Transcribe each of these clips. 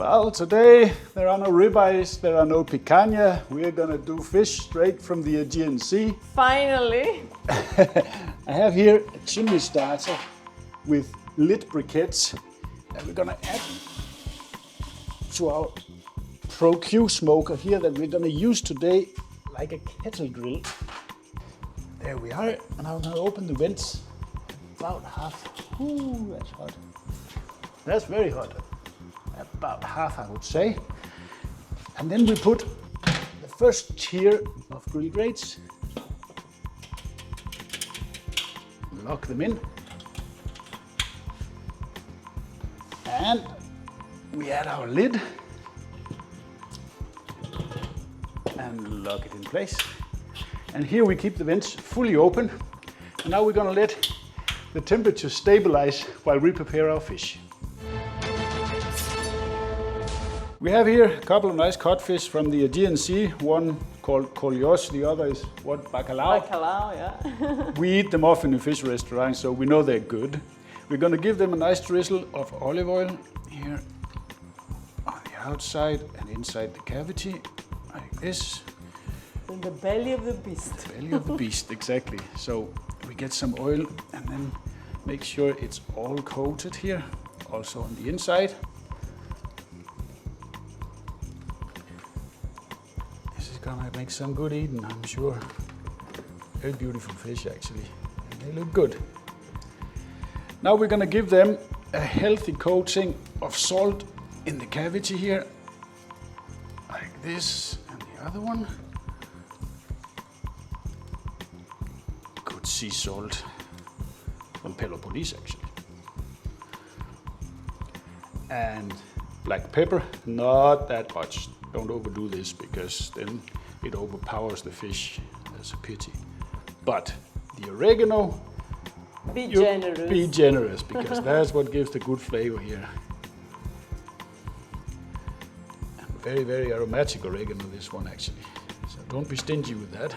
Well, today there are no ribeyes, there are no picanha. We are gonna do fish straight from the Aegean Sea. Finally! I have here a chimney starter with lit briquettes that we're gonna add to our Pro Q smoker here that we're gonna use today like a kettle grill. There we are, and I'm gonna open the vents about half. Ooh, that's hot. That's very hot. About half, I would say. And then we put the first tier of grill grates. Lock them in. And we add our lid and lock it in place. And here we keep the vents fully open. And now we're gonna let the temperature stabilize while we prepare our fish. We have here a couple of nice codfish from the Aegean Sea, one called Kolyos, the other is what, bacalao? Bacalao, yeah. We eat them often in fish restaurants, so we know they're good. We're gonna give them a nice drizzle of olive oil here on the outside and inside the cavity, like this. In the belly of the beast. The belly of the beast, exactly. So we get some oil and then make sure it's all coated here, also on the inside. This is gonna make some good eating, I'm sure. Very beautiful fish, actually. And they look good. Now we're gonna give them a healthy coating of salt in the cavity here, like this, and the other one. Good sea salt from Peloponnese, actually. And black pepper, not that much. Don't overdo this because then it overpowers the fish. That's a pity. But the oregano, Be generous. Be generous because that's what gives the good flavor here. And very, very aromatic oregano, this one actually. So don't be stingy with that.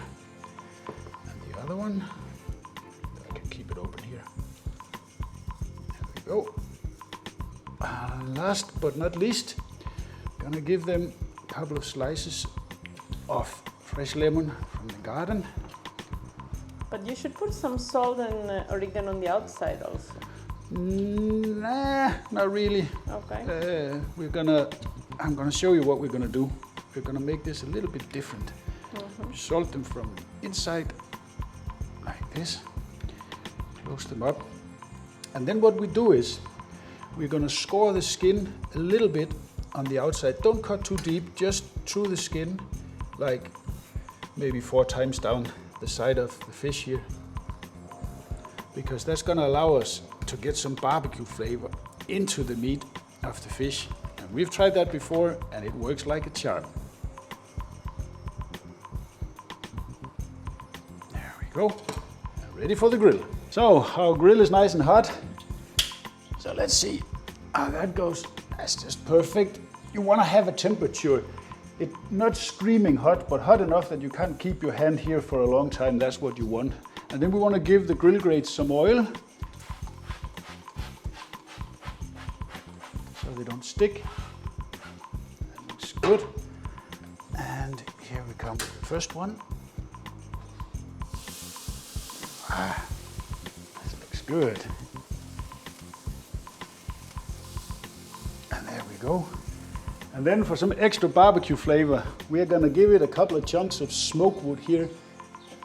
And the other one, I can keep it open here. There we go. Last but not least, gonna give them a couple of slices of fresh lemon from the garden. But you should put some salt and oregano on the outside also. Nah, not really. Okay. I'm gonna show you what we're gonna do. We're gonna make this a little bit different. Salt them from inside, like this. Close them up. And then what we do is, we're gonna score the skin a little bit on the outside. Don't cut too deep, just through the skin, like maybe 4 times down the side of the fish here, because that's going to allow us to get some barbecue flavor into the meat of the fish. And we've tried that before and it works like a charm. There we go. Ready for the grill. So our grill is nice and hot. So let's see how that goes. That's just perfect. You want to have a temperature. It's not screaming hot, but hot enough that you can't keep your hand here for a long time. That's what you want. And then we want to give the grill grates some oil so they don't stick. That looks good. And here we come with the first one. This looks good. And there we go. And then for some extra barbecue flavor, we're gonna give it a couple of chunks of smoke wood here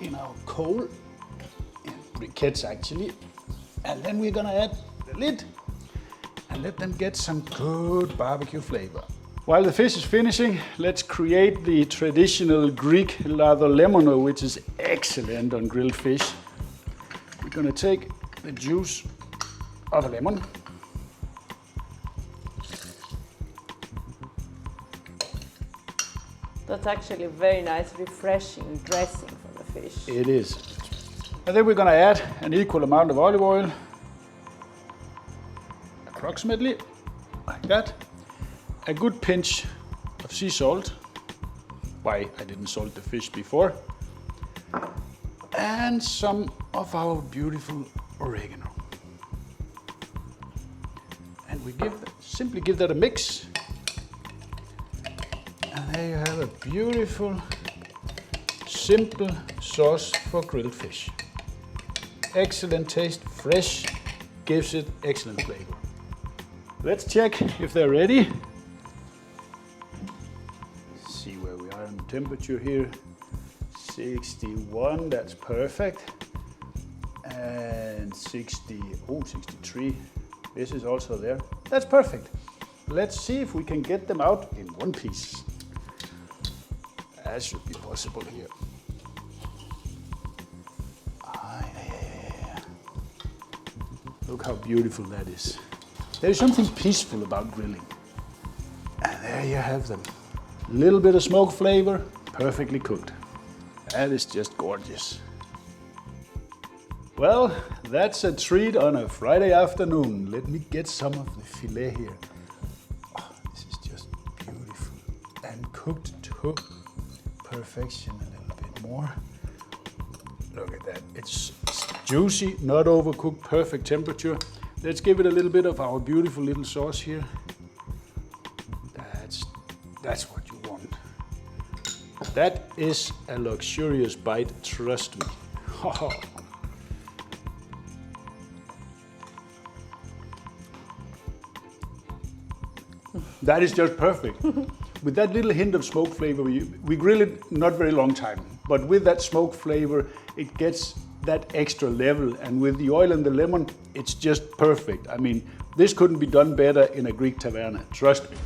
in our coal, in briquettes actually. And then we're gonna add the lid and let them get some good barbecue flavor. While the fish is finishing, let's create the traditional Greek lather lemono, which is excellent on grilled fish. We're gonna take the juice of a lemon. That's actually a very nice, refreshing dressing for the fish. It is. And then we're gonna add an equal amount of olive oil, approximately like that. A good pinch of sea salt. Why I didn't salt the fish before. And some of our beautiful oregano. And we simply give that a mix. And there you have a beautiful, simple sauce for grilled fish. Excellent taste, fresh, gives it excellent flavor. Let's check if they're ready. See where we are on the temperature here. 61, that's perfect. And 63, this is also there. That's perfect. Let's see if we can get them out in one piece. That should be possible here. Yeah. Look how beautiful that is. There's something peaceful about grilling. And there you have them. Little bit of smoke flavor, perfectly cooked. That is just gorgeous. Well, that's a treat on a Friday afternoon. Let me get some of the filet here. Oh, this is just beautiful. And cooked to perfection a little bit more. Look at that. It's juicy, not overcooked, perfect temperature. Let's give it a little bit of our beautiful little sauce here. That's what you want. That is a luxurious bite, trust me. That is just perfect. With that little hint of smoke flavor, we grill it not very long time, but with that smoke flavor, it gets that extra level. And with the oil and the lemon, it's just perfect. I mean, this couldn't be done better in a Greek taverna, trust me.